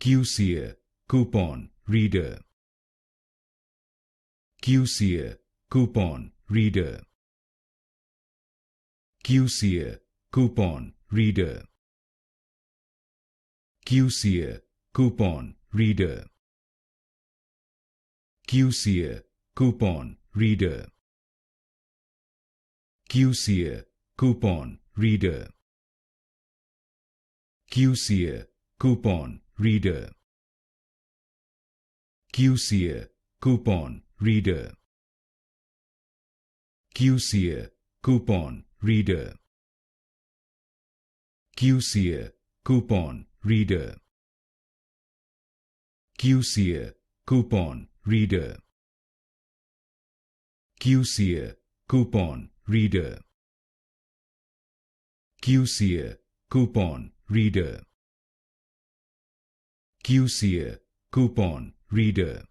QSeer, coupon, reader. QSeer, coupon, reader. QSeer, coupon, reader. QSeer, coupon, reader. QSeer, coupon, reader. QSeer, coupon, reader. QSeer, coupon, reader. QSeer, coupon, reader. QSeer, coupon, reader. QSeer, coupon, reader. QSeer, coupon, reader. QSeer, coupon, reader. QSeer, coupon, reader. QSeer, coupon, reader.